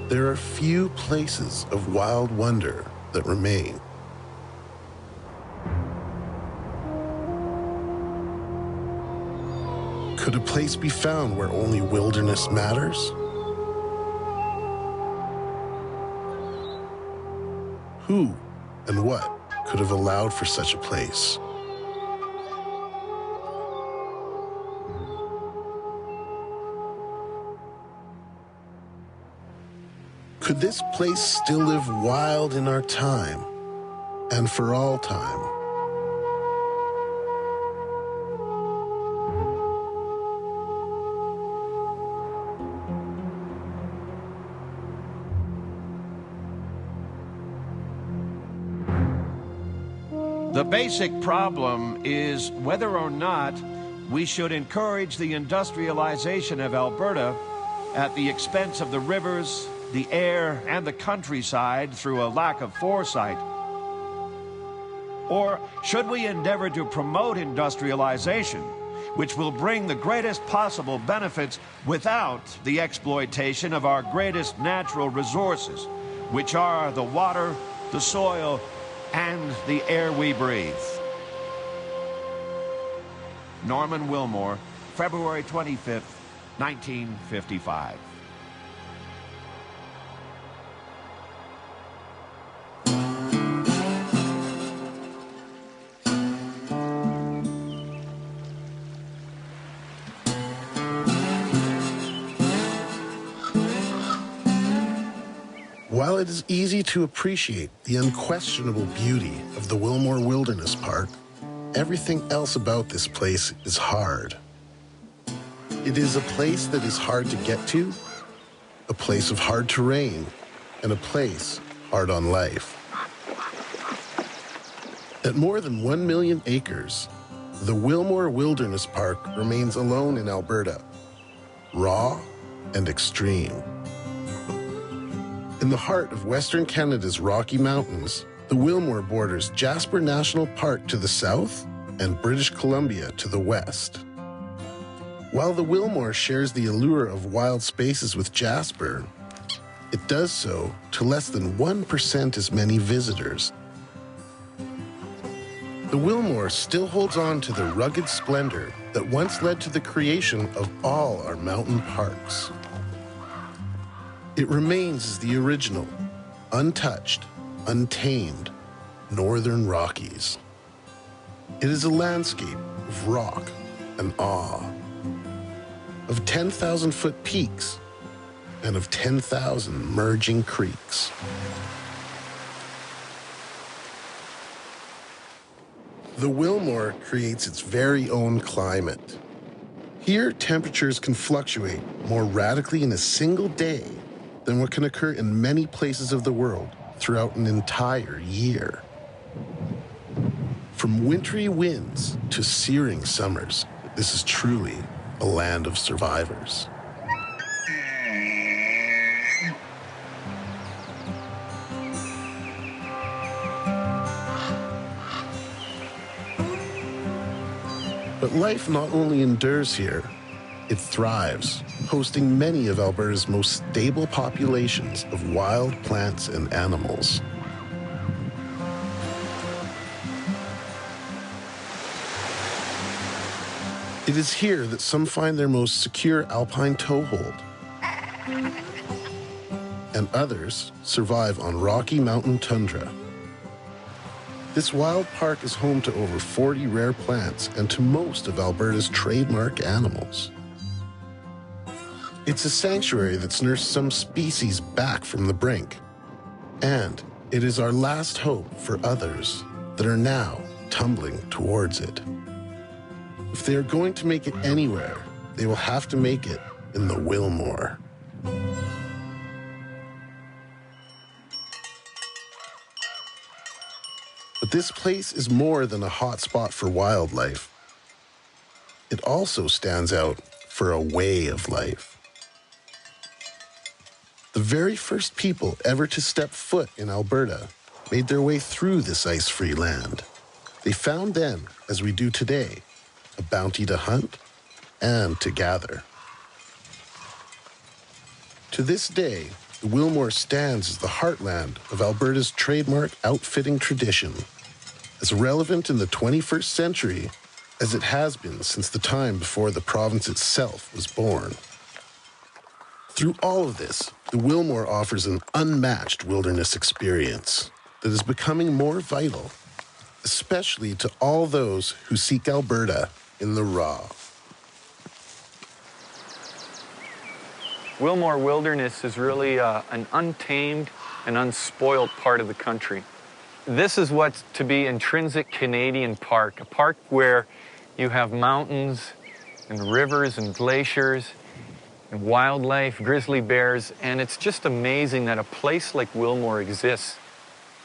there are few places of wild wonder that remain. Could a place be found where only wilderness matters? Who and what could have allowed for such a place? Could this place still live wild in our time and for all time? The basic problem is whether or not we should encourage the industrialization of Alberta at the expense of the rivers, the air, and the countryside through a lack of foresight. Or should we endeavor to promote industrialization, which will bring the greatest possible benefits without the exploitation of our greatest natural resources, which are the water, the soil, and the air we breathe? Norman Willmore, February 25th, 1955. While it is easy to appreciate the unquestionable beauty of the Willmore Wilderness Park, everything else about this place is hard. It is a place that is hard to get to, a place of hard terrain, and a place hard on life. At more than 1 million acres, the Willmore Wilderness Park remains alone in Alberta, raw and extreme. In the heart of Western Canada's Rocky Mountains, the Wilmore borders Jasper National Park to the south and British Columbia to the west. While the Wilmore shares the allure of wild spaces with Jasper, it does so to less than 1% as many visitors. The Wilmore still holds on to the rugged splendor that once led to the creation of all our mountain parks. It remains as the original, untouched, untamed Northern Rockies. It is a landscape of rock and awe, of 10,000-foot peaks and of 10,000 merging creeks. The Wilmore creates its very own climate. Here, temperatures can fluctuate more radically in a single day than what can occur in many places of the world throughout an entire year. From wintry winds to searing summers, this is truly a land of survivors. But life not only endures here, it thrives, hosting many of Alberta's most stable populations of wild plants and animals. It is here that some find their most secure alpine toehold, and others survive on rocky mountain tundra. This wild park is home to over 40 rare plants and to most of Alberta's trademark animals. It's a sanctuary that's nursed some species back from the brink, and it is our last hope for others that are now tumbling towards it. If they are going to make it anywhere, they will have to make it in the Wilmore. But this place is more than a hotspot for wildlife. It also stands out for a way of life. The very first people ever to step foot in Alberta made their way through this ice-free land. They found then, as we do today, a bounty to hunt and to gather. To this day, the the Wilmore stands as the heartland of Alberta's trademark outfitting tradition, as relevant in the 21st century as it has been since the time before the province itself was born. Through all of this, the Wilmore offers an unmatched wilderness experience that is becoming more vital, especially to all those who seek Alberta in the raw. Willmore Wilderness is really an untamed and unspoiled part of the country. This is what's to be intrinsic Canadian park, a park where you have mountains and rivers and glaciers and wildlife, grizzly bears, and it's just amazing that a place like Wilmore exists.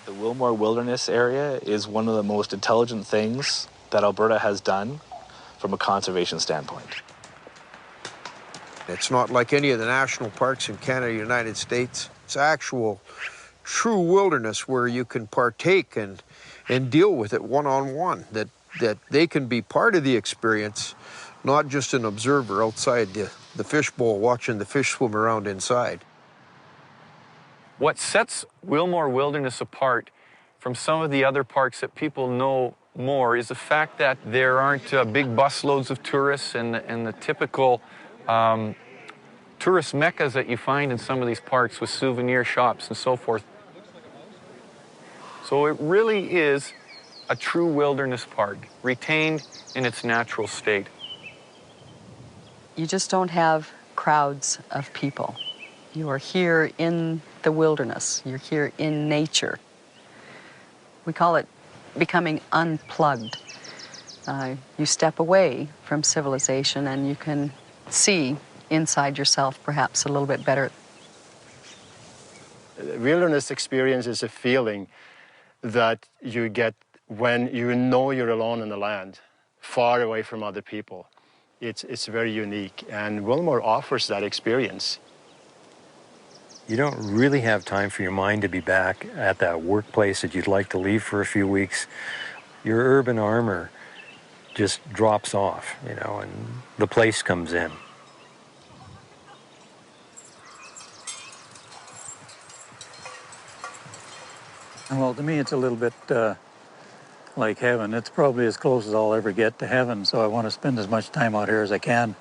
The Willmore Wilderness area is one of the most intelligent things that Alberta has done from a conservation standpoint. It's not like any of the national parks in Canada, United States. It's actual, true wilderness where you can partake and deal with it one-on-one, that they can be part of the experience, not just an observer outside the fishbowl watching the fish swim around inside. What sets Willmore Wilderness apart from some of the other parks that people know more is the fact that there aren't big busloads of tourists and the typical tourist meccas that you find in some of these parks with souvenir shops and so forth. So it really is a true wilderness park, retained in its natural state. You just don't have crowds of people. You are here in the wilderness. You're here in nature. We call it becoming unplugged. You step away from civilization and you can see inside yourself perhaps a little bit better. The wilderness experience is a feeling that you get when you know you're alone in the land, far away from other people. It's very unique, and Wilmore offers that experience. You don't really have time for your mind to be back at that workplace that you'd like to leave for a few weeks. Your urban armor just drops off, you know, and the place comes in. Well, to me, it's a little bit like heaven. It's probably as close as I'll ever get to heaven, so I want to spend as much time out here as I can.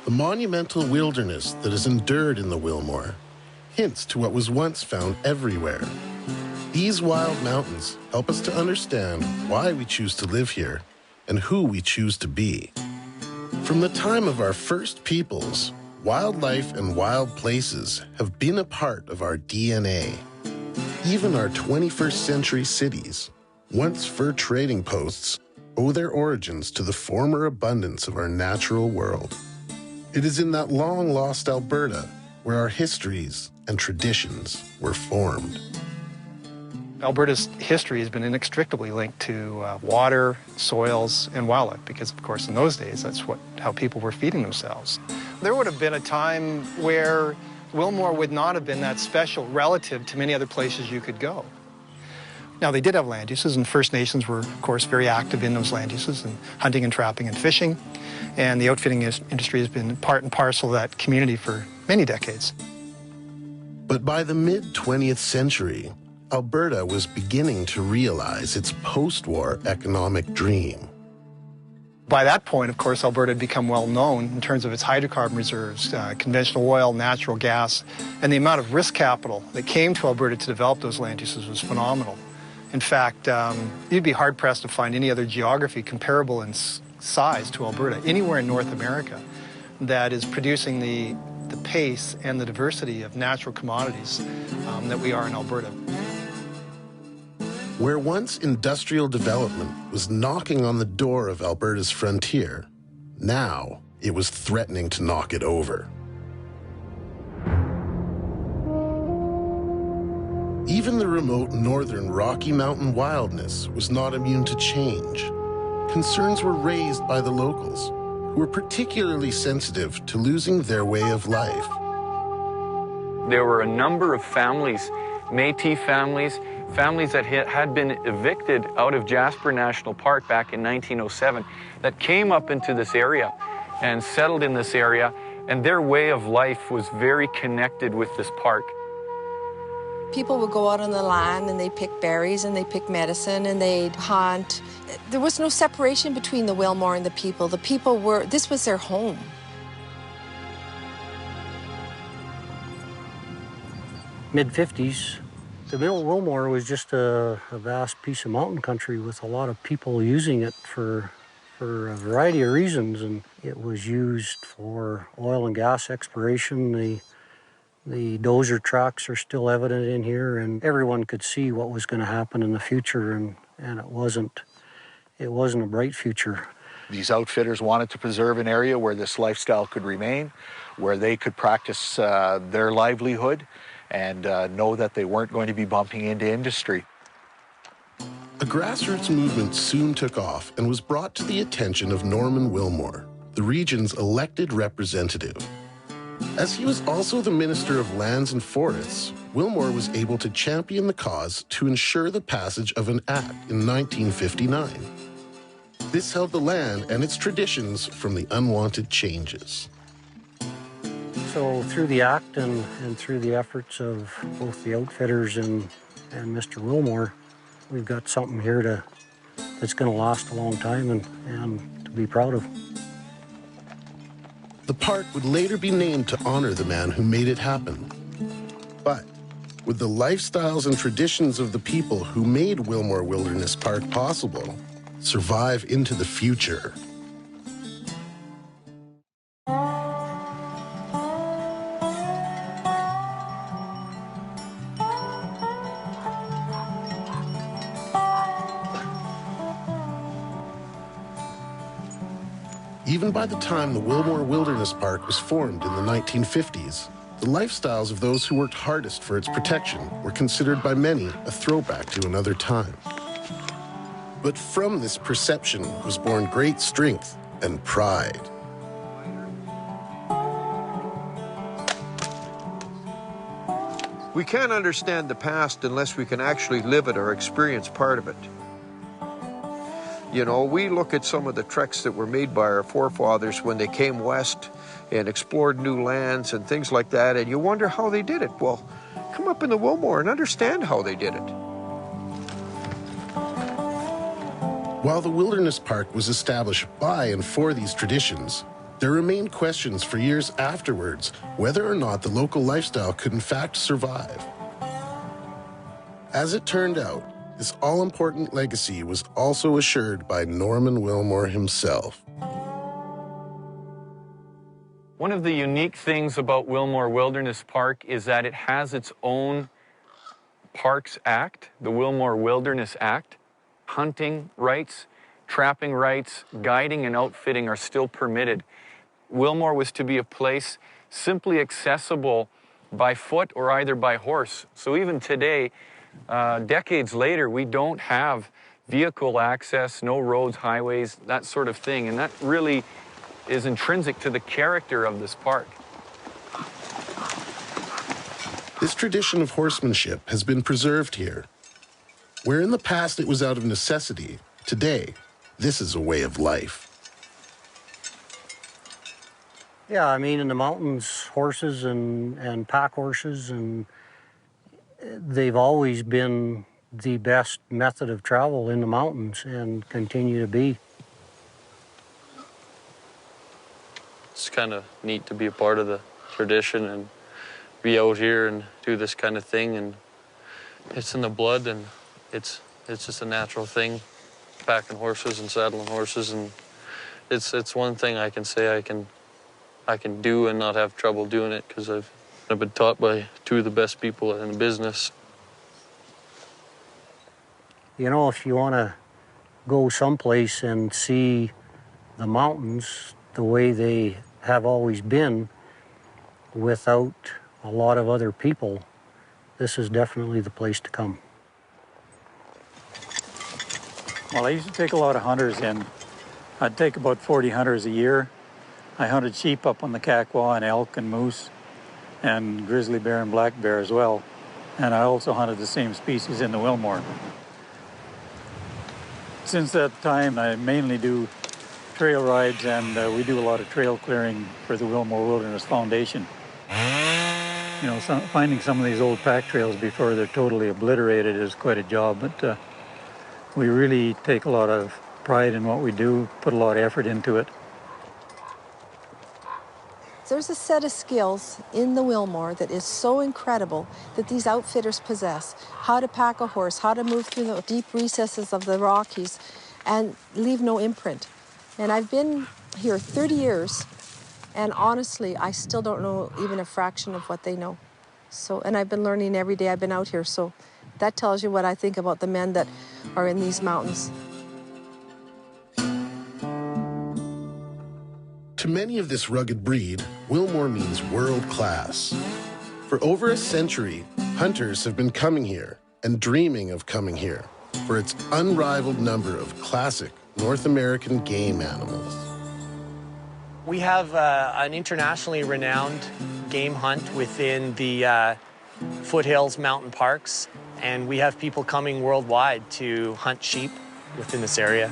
The monumental wilderness that is endured in the Wilmore hints to what was once found everywhere. These wild mountains help us to understand why we choose to live here and who we choose to be. From the time of our first peoples, wildlife and wild places have been a part of our DNA. Even our 21st century cities, once fur trading posts, owe their origins to the former abundance of our natural world. It is in that long-lost Alberta where our histories and traditions were formed. Alberta's history has been inextricably linked to water, soils, and wildlife, because, of course, in those days, that's how people were feeding themselves. There would have been a time where Wilmore would not have been that special relative to many other places you could go. Now, they did have land uses, and First Nations were, of course, very active in those land uses, and hunting and trapping and fishing. And the outfitting industry has been part and parcel of that community for many decades. But by the mid-20th century, Alberta was beginning to realize its post-war economic dream. By that point, of course, Alberta had become well known in terms of its hydrocarbon reserves, conventional oil, natural gas, and the amount of risk capital that came to Alberta to develop those land uses was phenomenal. In fact, you'd be hard-pressed to find any other geography comparable in size to Alberta, anywhere in North America, that is producing the pace and the diversity of natural commodities that we are in Alberta. Where once industrial development was knocking on the door of Alberta's frontier, now it was threatening to knock it over. Even the remote northern Rocky Mountain wildness was not immune to change. Concerns were raised by the locals, who were particularly sensitive to losing their way of life. There were a number of families, Métis families, families that had been evicted out of Jasper National Park back in 1907 that came up into this area and settled in this area And their way of life was very connected with this park. People would go out on the land and they'd pick berries and they'd pick medicine and they'd hunt. There was no separation between the Wilmore and the people. The people were, this was their home. Mid-50s, the Wilmore was just a vast piece of mountain country with a lot of people using it for a variety of reasons. And it was used for oil and gas exploration. The dozer tracks are still evident in here, and everyone could see what was going to happen in the future, and it wasn't a bright future. These outfitters wanted to preserve an area where this lifestyle could remain, where they could practice their livelihood and know that they weren't going to be bumping into industry. A grassroots movement soon took off and was brought to the attention of Norman Willmore, the region's elected representative. As he was also the Minister of Lands and Forests, Willmore was able to champion the cause to ensure the passage of an act in 1959. This held the land and its traditions from the unwanted changes. So through the act and through the efforts of both the outfitters and Mr. Willmore, we've got something here that's going to last a long time and to be proud of. The park would later be named to honor the man who made it happen. But would the lifestyles and traditions of the people who made Willmore Wilderness Park possible survive into the future? Even by the time the Willmore Wilderness Park was formed in the 1950s, the lifestyles of those who worked hardest for its protection were considered by many a throwback to another time. But from this perception was born great strength and pride. We can't understand the past unless we can actually live it or experience part of it. You know, we look at some of the treks that were made by our forefathers when they came west and explored new lands and things like that, and you wonder how they did it. Well, come up in the Wilmore and understand how they did it. While the Wilderness Park was established by and for these traditions, there remained questions for years afterwards whether or not the local lifestyle could in fact survive. As it turned out, this all-important legacy was also assured by Norman Willmore himself. One of the unique things about Willmore Wilderness Park is that it has its own Parks Act, the Willmore Wilderness Act. Hunting rights, trapping rights, guiding and outfitting are still permitted. Willmore was to be a place simply accessible by foot or either by horse. So even today, decades later, we don't have vehicle access, no roads, highways, that sort of thing. And that really is intrinsic to the character of this park. This tradition of horsemanship has been preserved here. Where in the past it was out of necessity, today, this is a way of life. Yeah, I mean, in the mountains, horses and pack horses, and they've always been the best method of travel in the mountains and continue to be. It's kind of neat to be a part of the tradition and be out here and do this kind of thing, and it's in the blood, and it's just a natural thing, packing horses and saddling horses, and it's one thing I can say I can do and not have trouble doing it, because I've been taught by two of the best people in the business. You know, if you want to go someplace and see the mountains the way they have always been without a lot of other people, this is definitely the place to come. Well, I used to take a lot of hunters in. I'd take about 40 hunters a year. I hunted sheep up on the Kakwa and elk and moose and grizzly bear and black bear as well. And I also hunted the same species in the Wilmore. Since that time, I mainly do trail rides, and we do a lot of trail clearing for the Willmore Wilderness Foundation. You know, finding some of these old pack trails before they're totally obliterated is quite a job, but we really take a lot of pride in what we do, put a lot of effort into it. There's a set of skills in the Willmore that is so incredible that these outfitters possess. How to pack a horse, how to move through the deep recesses of the Rockies and leave no imprint. And I've been here 30 years, and honestly, I still don't know even a fraction of what they know. So, and I've been learning every day I've been out here, so that tells you what I think about the men that are in these mountains. To many of this rugged breed, Willmore means world class. For over a century, hunters have been coming here and dreaming of coming here for its unrivaled number of classic North American game animals. We have an internationally renowned game hunt within the foothills mountain parks, and we have people coming worldwide to hunt sheep within this area.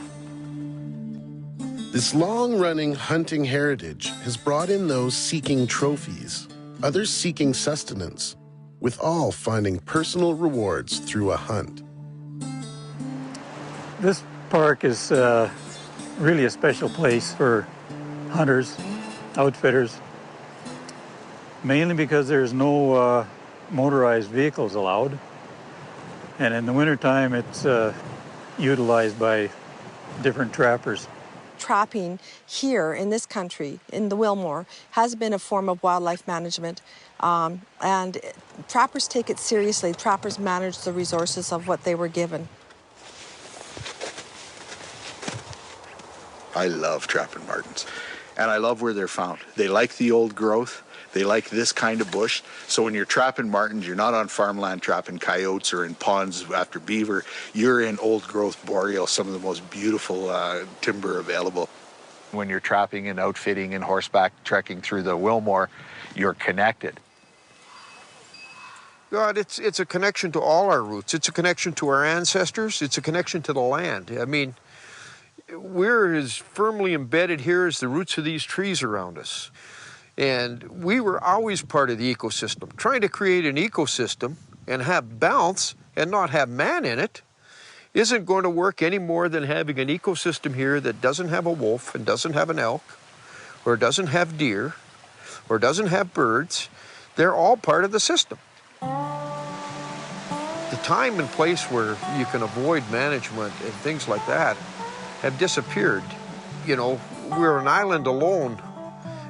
This long-running hunting heritage has brought in those seeking trophies, others seeking sustenance, with all finding personal rewards through a hunt. This park is really a special place for hunters, outfitters, mainly because there's no motorized vehicles allowed. And in the wintertime, it's utilized by different trappers. Trapping here in this country, in the Wilmore, has been a form of wildlife management. And trappers take it seriously. Trappers manage the resources of what they were given. I love trapping martens, and I love where they're found. They like the old growth. They like this kind of bush. So when you're trapping martens, you're not on farmland trapping coyotes or in ponds after beaver. You're in old growth boreal, some of the most beautiful timber available. When you're trapping and outfitting and horseback trekking through the Wilmore, you're connected. God, it's a connection to all our roots. It's a connection to our ancestors. It's a connection to the land. I mean, we're as firmly embedded here as the roots of these trees around us. And we were always part of the ecosystem. Trying to create an ecosystem and have balance and not have man in it isn't going to work any more than having an ecosystem here that doesn't have a wolf and doesn't have an elk, or doesn't have deer, or doesn't have birds. They're all part of the system. The time and place where you can avoid management and things like that have disappeared. You know, we're an island alone,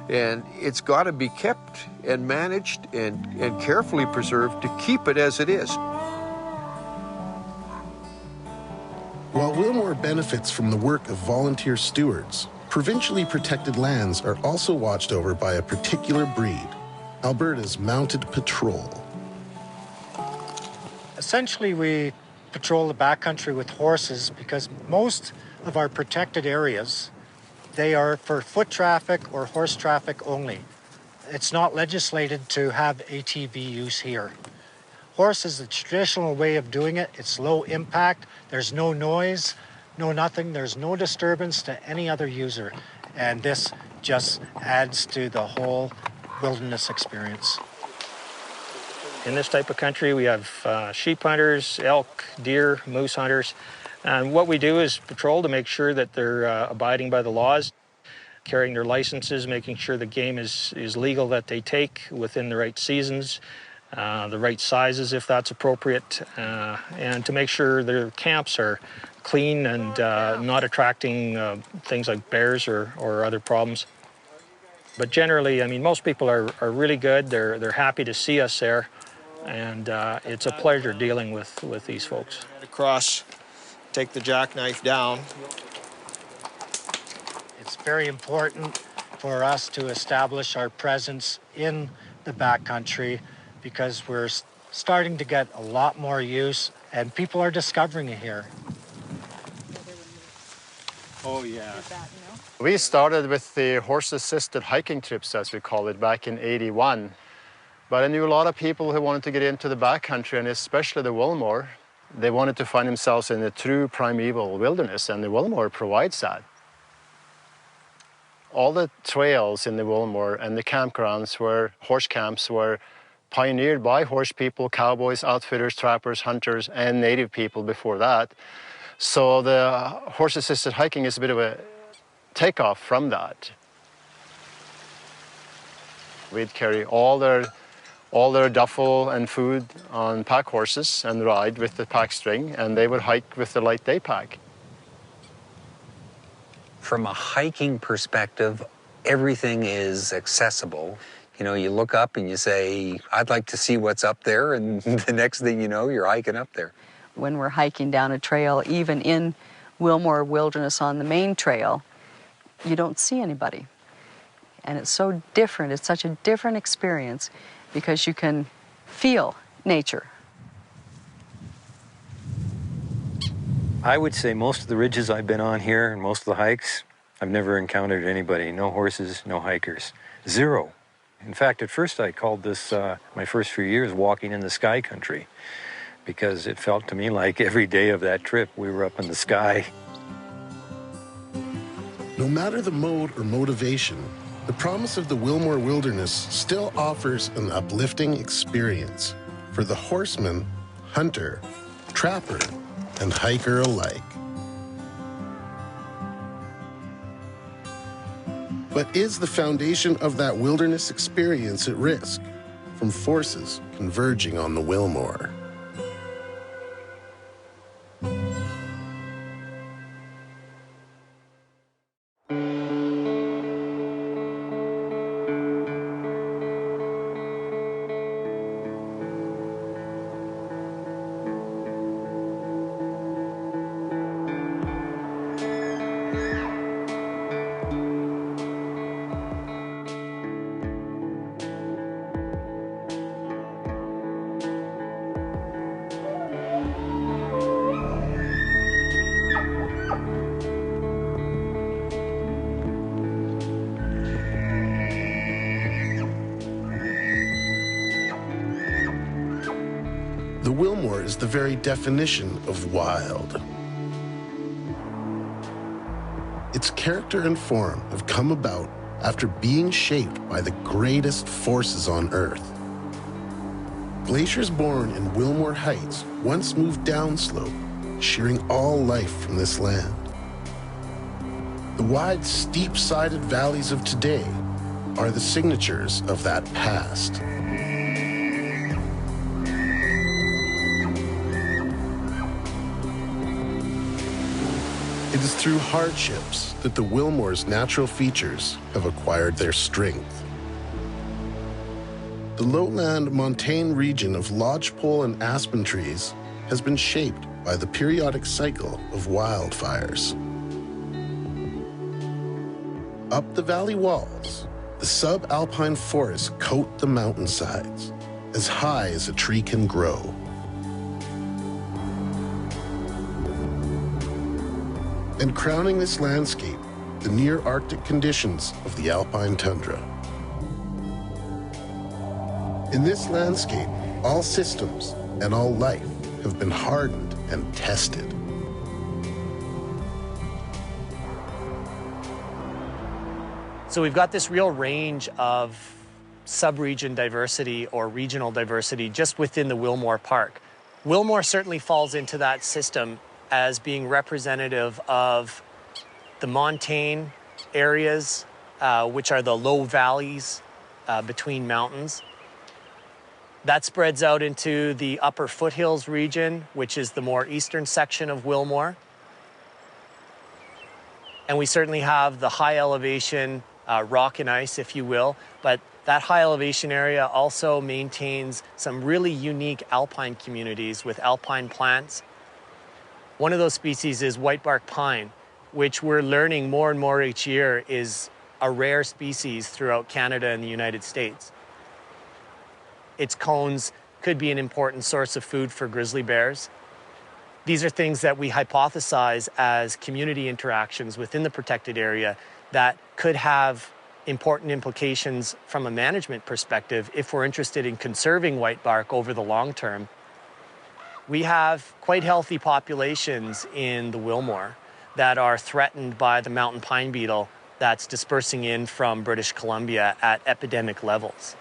and it's got to be kept and managed and carefully preserved to keep it as it is. While Wilmore benefits from the work of volunteer stewards, provincially protected lands are also watched over by a particular breed, Alberta's Mounted Patrol. Essentially, we patrol the backcountry with horses because most of our protected areas, they are for foot traffic or horse traffic only. It's not legislated to have ATV use here. Horse is the traditional way of doing it. It's low impact. There's no noise, no nothing. There's no disturbance to any other user. And this just adds to the whole wilderness experience. In this type of country, we have sheep hunters, elk, deer, moose hunters. And what we do is patrol to make sure that they're abiding by the laws, carrying their licenses, making sure the game is legal that they take within the right seasons, the right sizes if that's appropriate, and to make sure their camps are clean and not attracting things like bears or other problems. But generally, I mean, most people are really good. They're happy to see us there, and it's a pleasure dealing with these folks. Across. Take the jackknife down. It's very important for us to establish our presence in the backcountry because we're starting to get a lot more use and people are discovering it here. Oh, yeah. We started with the horse-assisted hiking trips, as we call it, back in '81. But I knew a lot of people who wanted to get into the backcountry, and especially the Wilmore. They wanted to find themselves in a true primeval wilderness, and the Wilmore provides that. all the trails in the Wilmore and the campgrounds were horse camps were pioneered by horse people, cowboys, outfitters, trappers, hunters, and native people before that. So the horse-assisted hiking is a bit of a takeoff from that. We'd carry all their duffel and food on pack horses and ride with the pack string, and they would hike with the light day pack. From a hiking perspective, everything is accessible. You know, you look up and you say, I'd like to see what's up there, and the next thing you know, you're hiking up there. When we're hiking down a trail, even in Willmore Wilderness on the main trail, you don't see anybody. And it's so different, it's such a different experience because you can feel nature. I would say most of the ridges I've been on here and most of the hikes, I've never encountered anybody. No horses, no hikers. Zero. In fact, at first I called this, my first few years, walking in the sky country, because it felt to me like every day of that trip we were up in the sky. No matter the mode or motivation, the promise of the Willmore Wilderness still offers an uplifting experience for the horseman, hunter, trapper, and hiker alike. But is the foundation of that wilderness experience at risk from forces converging on the Wilmore? The Wilmore is the very definition of wild. Its character and form have come about after being shaped by the greatest forces on Earth. Glaciers born in Wilmore Heights once moved downslope, shearing all life from this land. The wide, steep-sided valleys of today are the signatures of that past. It is through hardships that the Wilmore's natural features have acquired their strength. The lowland montane region of lodgepole and aspen trees has been shaped by the periodic cycle of wildfires. Up the valley walls, the subalpine forests coat the mountainsides, as high as a tree can grow. And crowning this landscape, the near-Arctic conditions of the alpine tundra. In this landscape, all systems and all life have been hardened and tested. So we've got this real range of sub-region diversity or regional diversity just within the Willmore Park. Willmore certainly falls into that system as being representative of the montane areas, which are the low valleys between mountains. That spreads out into the upper foothills region, which is the more eastern section of Willmore. And we certainly have the high elevation rock and ice, if you will, but that high elevation area also maintains some really unique alpine communities with alpine plants. One of those species is whitebark pine, which we're learning more and more each year is a rare species throughout Canada and the United States. Its cones could be an important source of food for grizzly bears. These are things that we hypothesize as community interactions within the protected area that could have important implications from a management perspective if we're interested in conserving whitebark over the long term. We have quite healthy populations in the Wilmore that are threatened by the mountain pine beetle that's dispersing in from British Columbia at epidemic levels.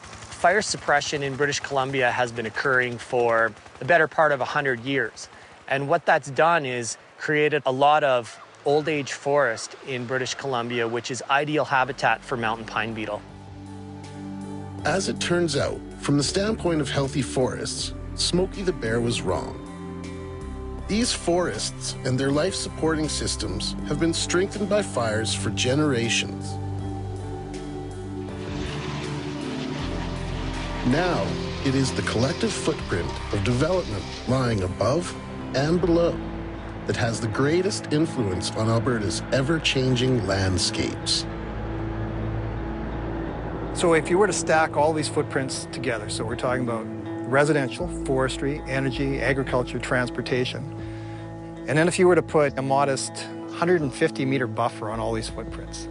Fire suppression in British Columbia has been occurring for the better part of 100 years. And what that's done is created a lot of old age forest in British Columbia, which is ideal habitat for mountain pine beetle. As it turns out, from the standpoint of healthy forests, Smokey the Bear was wrong. These forests and their life-supporting systems have been strengthened by fires for generations. Now, it is the collective footprint of development lying above and below that has the greatest influence on Alberta's ever-changing landscapes. So if you were to stack all these footprints together, so we're talking about residential, forestry, energy, agriculture, transportation, and then if you were to put a modest 150-meter buffer on all these footprints,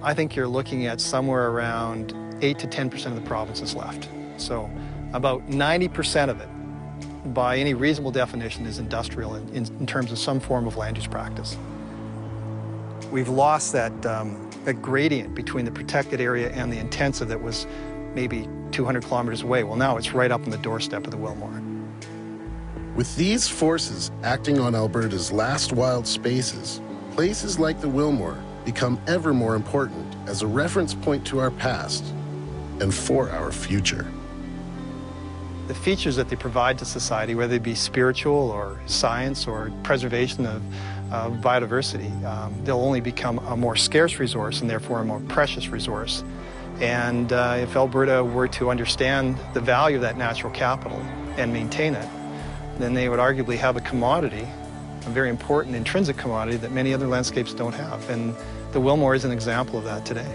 I think you're looking at somewhere around 8 to 10% of the province is left. So about 90% of it, by any reasonable definition, is industrial in terms of some form of land use practice. We've lost that gradient between the protected area and the intensive that was maybe 200 kilometers away. Well, now it's right up on the doorstep of the Wilmore. With these forces acting on Alberta's last wild spaces, places like the Wilmore become ever more important as a reference point to our past and for our future. The features that they provide to society, whether they be spiritual or science or preservation of biodiversity, they'll only become a more scarce resource and therefore a more precious resource. And if Alberta were to understand the value of that natural capital and maintain it, then they would arguably have a commodity, a very important intrinsic commodity that many other landscapes don't have. And the Wilmore is an example of that today.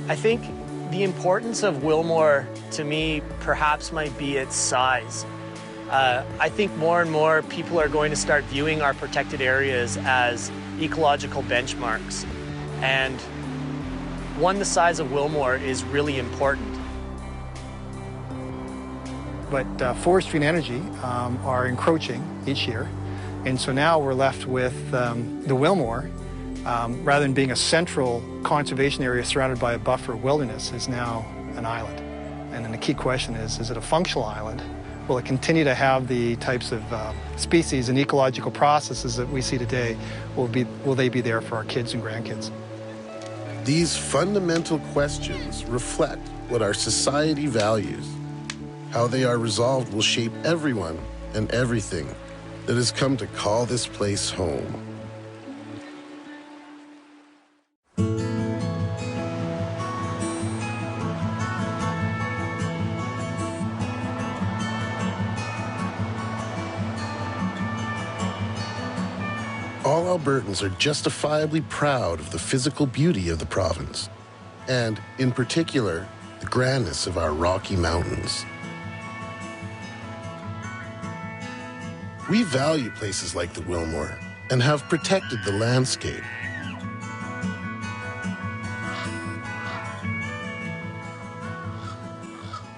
I think the importance of Wilmore, to me, perhaps might be its size. I think more and more people are going to start viewing our protected areas as ecological benchmarks. And one the size of Wilmore is really important. But forestry and energy are encroaching each year. And so now we're left with the Wilmore, rather than being a central conservation area surrounded by a buffer wilderness, is now an island. And then the key question is it a functional island? Will it continue to have the types of species and ecological processes that we see today? Will they be there for our kids and grandkids? These fundamental questions reflect what our society values. How they are resolved will shape everyone and everything that has come to call this place home. All Albertans are justifiably proud of the physical beauty of the province, and in particular, the grandness of our Rocky Mountains. We value places like the Wilmore and have protected the landscape.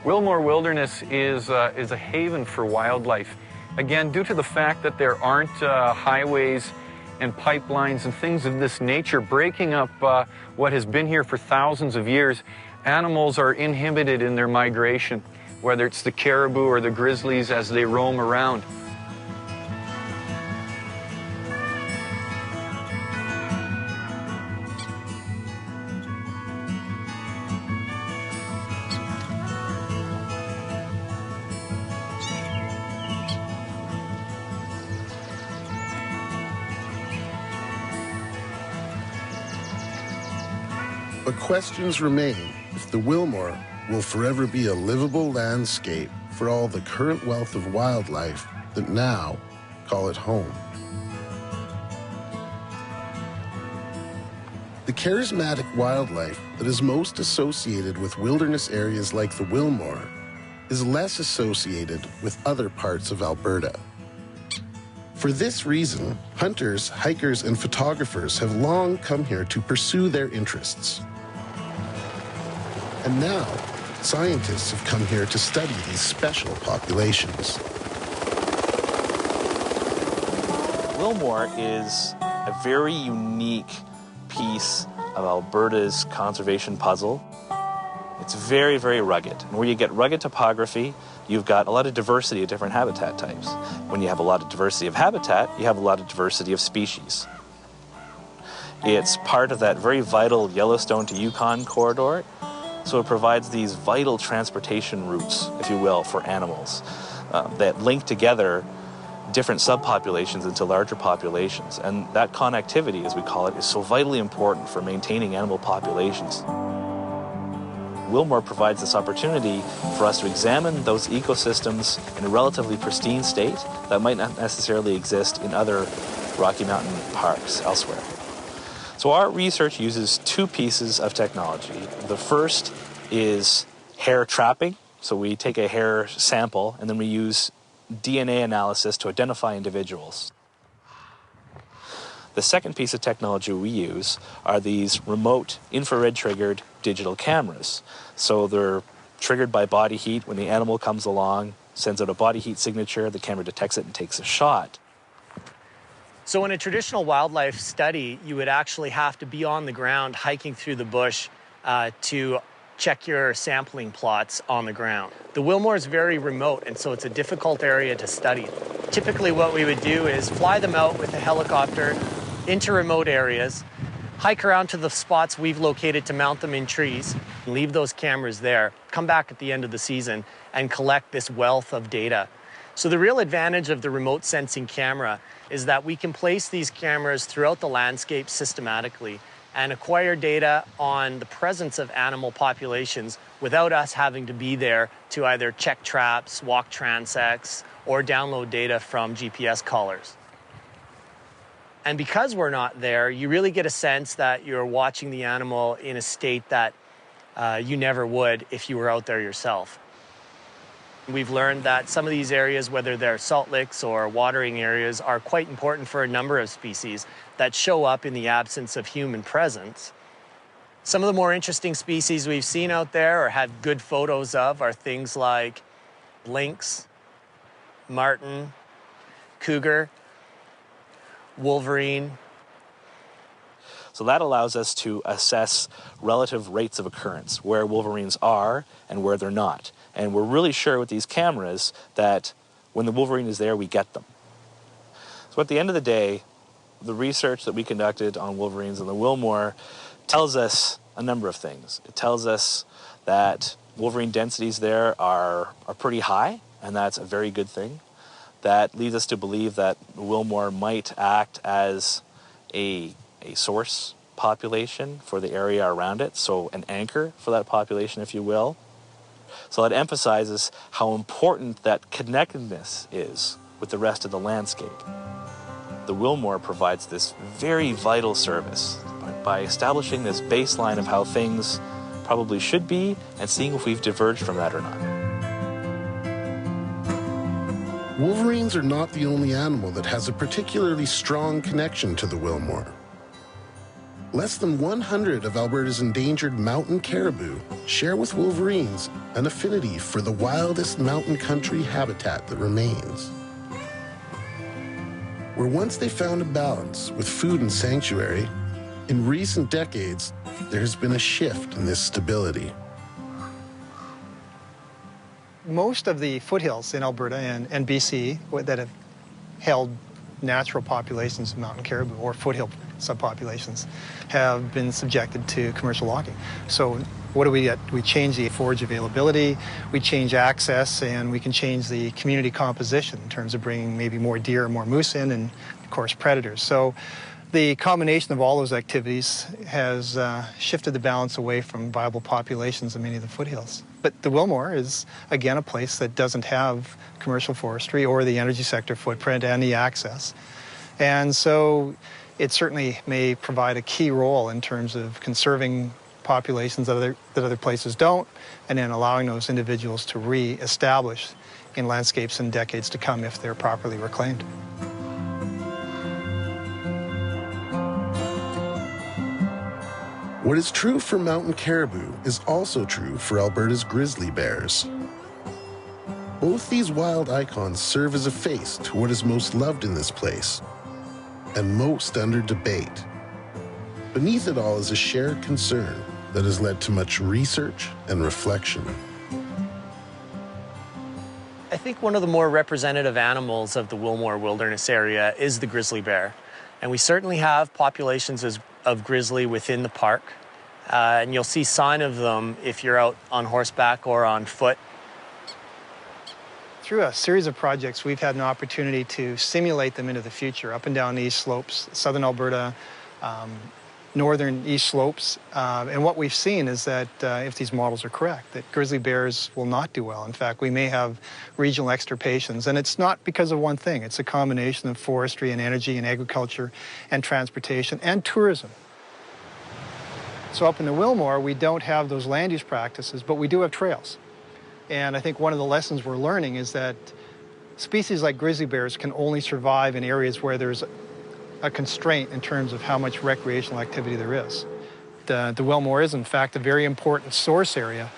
Willmore Wilderness is a haven for wildlife. Again, due to the fact that there aren't highways and pipelines and things of this nature breaking up what has been here for thousands of years, animals are inhibited in their migration, whether it's the caribou or the grizzlies as they roam around. But questions remain if the Wilmore will forever be a livable landscape for all the current wealth of wildlife that now call it home. The charismatic wildlife that is most associated with wilderness areas like the Wilmore is less associated with other parts of Alberta. For this reason, hunters, hikers, and photographers have long come here to pursue their interests. And now, scientists have come here to study these special populations. Wilmore is a very unique piece of Alberta's conservation puzzle. It's very, very rugged. And where you get rugged topography, you've got a lot of diversity of different habitat types. When you have a lot of diversity of habitat, you have a lot of diversity of species. It's part of that very vital Yellowstone to Yukon corridor, so it provides these vital transportation routes, if you will, for animals that link together different subpopulations into larger populations. And that connectivity, as we call it, is so vitally important for maintaining animal populations. Wilmore provides this opportunity for us to examine those ecosystems in a relatively pristine state that might not necessarily exist in other Rocky Mountain parks elsewhere. So our research uses two pieces of technology. The first is hair trapping. So we take a hair sample and then we use DNA analysis to identify individuals. The second piece of technology we use are these remote infrared triggered digital cameras. So they're triggered by body heat. When the animal comes along, sends out a body heat signature, the camera detects it and takes a shot. So in a traditional wildlife study, you would actually have to be on the ground hiking through the bush to check your sampling plots on the ground. The Wilmore is very remote, and so it's a difficult area to study. Typically what we would do is fly them out with a helicopter into remote areas, hike around to the spots we've located to mount them in trees, leave those cameras there, come back at the end of the season and collect this wealth of data. So the real advantage of the remote sensing camera is that we can place these cameras throughout the landscape systematically and acquire data on the presence of animal populations without us having to be there to either check traps, walk transects, or download data from GPS collars. And because we're not there, you really get a sense that you're watching the animal in a state that you never would if you were out there yourself. We've learned that some of these areas, whether they're salt licks or watering areas, are quite important for a number of species that show up in the absence of human presence. Some of the more interesting species we've seen out there or had good photos of are things like lynx, marten, cougar, wolverine. So that allows us to assess relative rates of occurrence, where wolverines are and where they're not. And we're really sure with these cameras that when the wolverine is there, we get them. So at the end of the day, the research that we conducted on wolverines in the Wilmore tells us a number of things. It tells us that wolverine densities there are pretty high, and that's a very good thing. That leads us to believe that the Wilmore might act as a source population for the area around it, so an anchor for that population, if you will. So it emphasizes how important that connectedness is with the rest of the landscape. The Wilmore provides this very vital service by establishing this baseline of how things probably should be and seeing if we've diverged from that or not. Wolverines are not the only animal that has a particularly strong connection to the Wilmore. Less than 100 of Alberta's endangered mountain caribou share with wolverines an affinity for the wildest mountain country habitat that remains. Where once they found a balance with food and sanctuary, in recent decades, there has been a shift in this stability. Most of the foothills in Alberta and BC that have held natural populations of mountain caribou or foothill subpopulations have been subjected to commercial logging. So what do we get? We change the forage availability, we change access, and we can change the community composition in terms of bringing maybe more deer, more moose in, and of course predators. So the combination of all those activities has shifted the balance away from viable populations in many of the foothills. But the Wilmore is, again, a place that doesn't have commercial forestry or the energy sector footprint and the access. And so it certainly may provide a key role in terms of conserving populations that other places don't, and then allowing those individuals to re-establish in landscapes in decades to come if they're properly reclaimed. What is true for mountain caribou is also true for Alberta's grizzly bears. Both these wild icons serve as a face to what is most loved in this place, and most under debate. Beneath it all is a shared concern that has led to much research and reflection. I think one of the more representative animals of the Willmore Wilderness area is the grizzly bear. And we certainly have populations of grizzly within the park. And you'll see sign of them if you're out on horseback or on foot. Through a series of projects, we've had an opportunity to simulate them into the future, up and down the east slopes, southern Alberta, northern east slopes. And what we've seen is that if these models are correct, that grizzly bears will not do well. In fact, we may have regional extirpations. And it's not because of one thing. It's a combination of forestry and energy and agriculture and transportation and tourism. So up in the Wilmore, we don't have those land use practices, but we do have trails. And I think one of the lessons we're learning is that species like grizzly bears can only survive in areas where there's a constraint in terms of how much recreational activity there is. The Wilmore is, in fact, a very important source area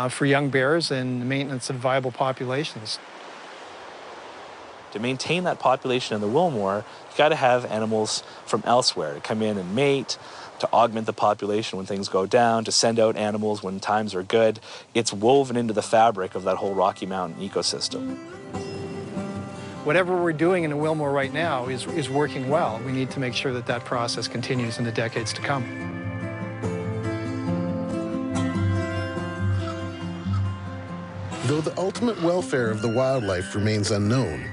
for young bears and the maintenance of viable populations. To maintain that population in the Wilmore, you got to have animals from elsewhere to come in and mate, to augment the population when things go down, to send out animals when times are good. It's woven into the fabric of that whole Rocky Mountain ecosystem. Whatever we're doing in the Wilmore right now is working well. We need to make sure that that process continues in the decades to come. Though the ultimate welfare of the wildlife remains unknown,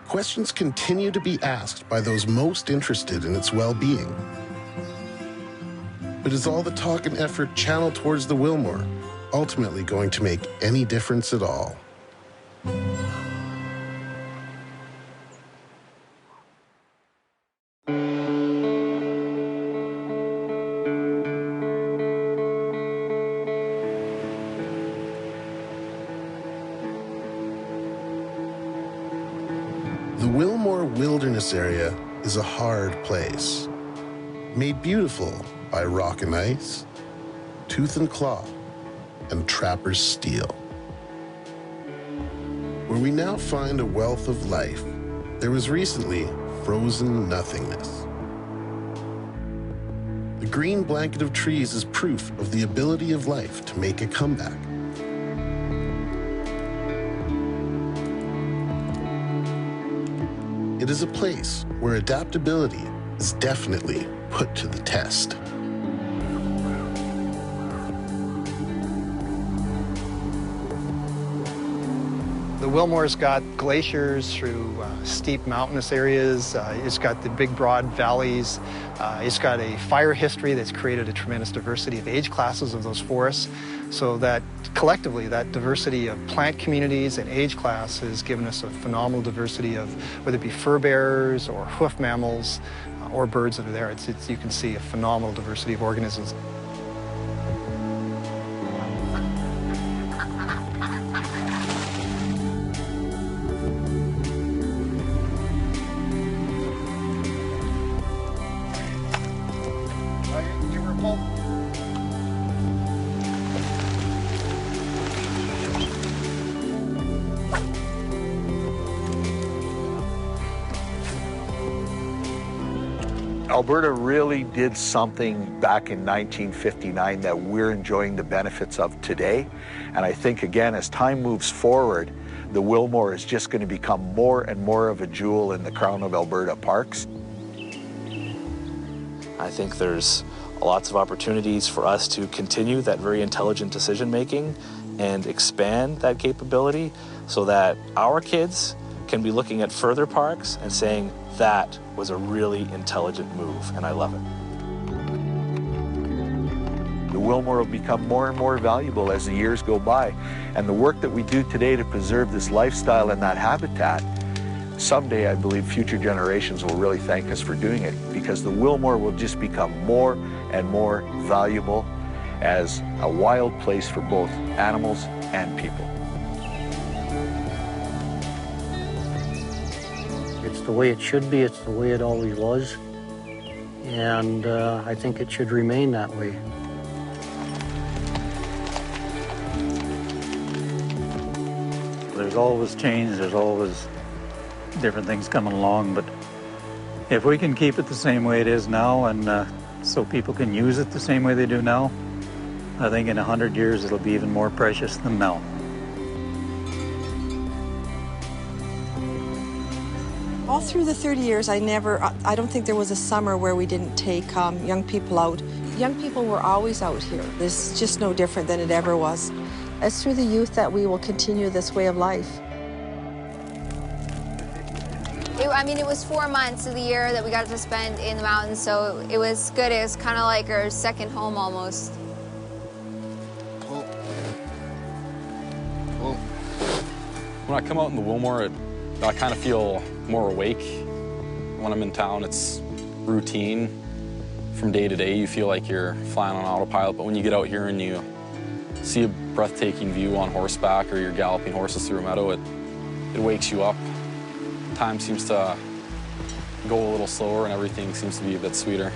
questions continue to be asked by those most interested in its well-being. But is all the talk and effort channeled towards the Wilmore ultimately going to make any difference at all? The Willmore Wilderness Area is a hard place, made beautiful by rock and ice, tooth and claw, and trapper's steel. Where we now find a wealth of life, there was recently frozen nothingness. The green blanket of trees is proof of the ability of life to make a comeback. It is a place where adaptability is definitely put to the test. The Wilmore's got glaciers through steep mountainous areas. It's got the big, broad valleys. It's got a fire history that's created a tremendous diversity of age classes of those forests. So that collectively, that diversity of plant communities and age class has given us a phenomenal diversity of whether it be fur bearers or hoof mammals or birds that are there. You can see a phenomenal diversity of organisms. Alberta really did something back in 1959 that we're enjoying the benefits of today. And I think, again, as time moves forward, the Wilmore is just going to become more and more of a jewel in the crown of Alberta parks. I think there's lots of opportunities for us to continue that very intelligent decision making and expand that capability so that our kids can be looking at further parks and saying, that was a really intelligent move, and I love it. The Wilmore will become more and more valuable as the years go by, and the work that we do today to preserve this lifestyle and that habitat, someday I believe future generations will really thank us for doing it, because the Wilmore will just become more and more valuable as a wild place for both animals and people. It's the way it should be, it's the way it always was, and I think it should remain that way. There's always change, there's always different things coming along, but If we can keep it the same way it is now and so people can use it the same way they do now, I think in 100 years it'll be even more precious than now. All through the 30 years, I don't think there was a summer where we didn't take young people out. Young people were always out here. It's just no different than it ever was. It's through the youth that we will continue this way of life. It was 4 months of the year that we got to spend in the mountains, so it was good. It was kind of like our second home almost. When I come out in the Wilmore, I kind of feel more awake. When I'm in town, it's routine. From day to day, you feel like you're flying on autopilot, but when you get out here and you see a breathtaking view on horseback or you're galloping horses through a meadow, it wakes you up. Time seems to go a little slower and everything seems to be a bit sweeter.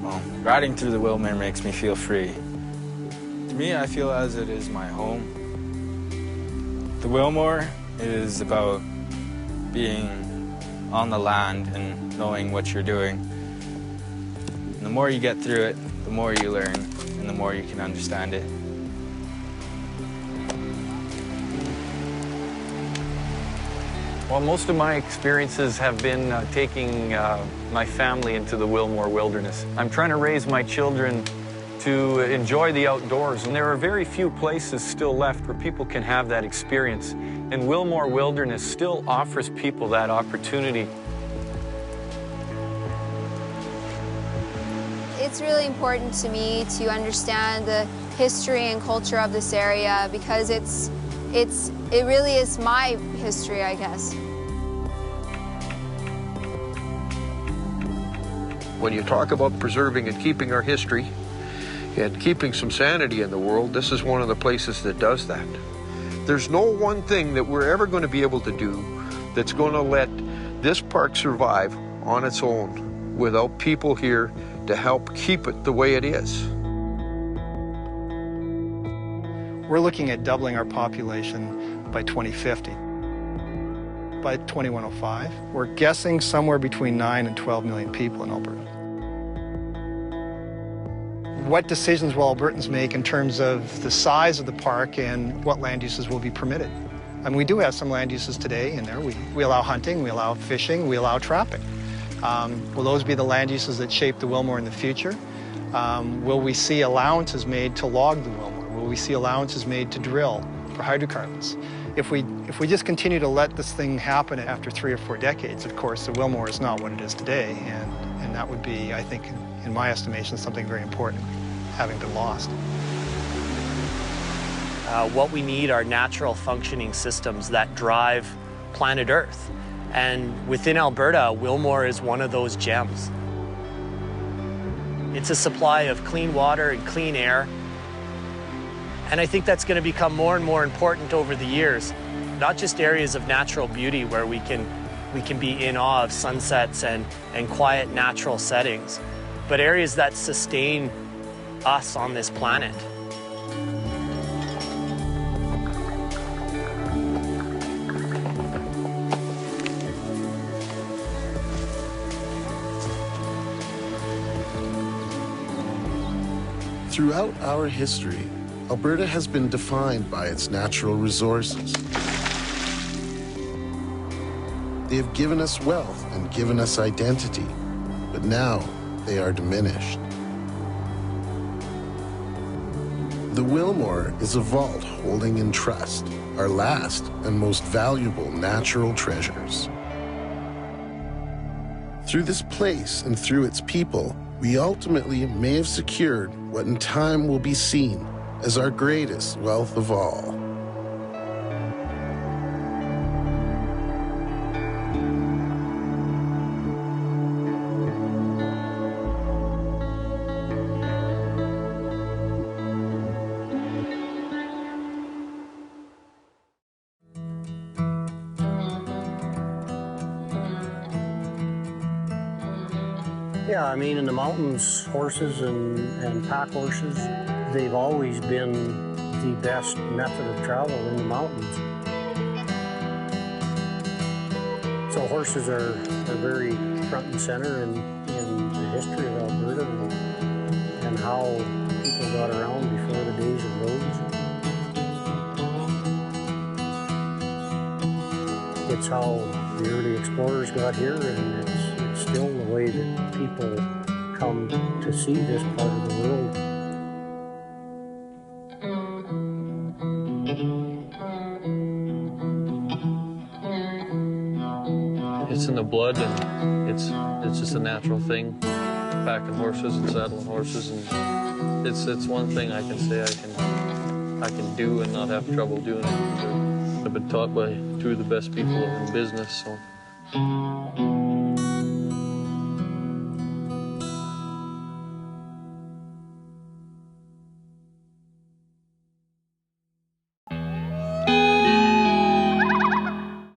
Well, riding through the Wilmore makes me feel free. To me, I feel as it is my home. The Wilmore is about being on the land and knowing what you're doing. And the more you get through it, the more you learn and the more you can understand it. Well, most of my experiences have been taking my family into the Willmore Wilderness. I'm trying to raise my children to enjoy the outdoors, and there are very few places still left where people can have that experience. And Willmore Wilderness still offers people that opportunity. It's really important to me to understand the history and culture of this area because it really is my history, I guess. When you talk about preserving and keeping our history and keeping some sanity in the world, this is one of the places that does that. There's no one thing that we're ever going to be able to do that's going to let this park survive on its own without people here to help keep it the way it is. We're looking at doubling our population by 2050. By 2105, we're guessing somewhere between 9 and 12 million people in Alberta. What decisions will Albertans make in terms of the size of the park and what land uses will be permitted? I mean, we do have some land uses today in there. We allow hunting, we allow fishing, we allow trapping. Will those be the land uses that shape the Wilmore in the future? Will we see allowances made to log the Wilmore? Will we see allowances made to drill for hydrocarbons? If we just continue to let this thing happen after 3 or 4 decades, of course, the Wilmore is not what it is today, and that would be, I think, in my estimation, something very important, having been lost. What we need are natural functioning systems that drive planet Earth. And within Alberta, Wilmore is one of those gems. It's a supply of clean water and clean air. And I think that's going to become more and more important over the years. Not just areas of natural beauty where we can be in awe of sunsets and quiet natural settings, but areas that sustain us on this planet. Throughout our history, Alberta has been defined by its natural resources. They have given us wealth and given us identity, but now they are diminished. The Wilmore is a vault holding in trust our last and most valuable natural treasures. Through this place and through its people, we ultimately may have secured what in time will be seen as our greatest wealth of all. Yeah, I mean, in the mountains, horses and pack horses, they've always been the best method of travel in the mountains. horses are very front and center in the history of Alberta and how people got around before the days of roads. It's how the early explorers got here, and it's still the way that people come to see this part of the world. It's in the blood, and it's just a natural thing, packing horses and saddling horses, and it's one thing I can say I can do and not have trouble doing it. I've been taught by two of the best people in business, so.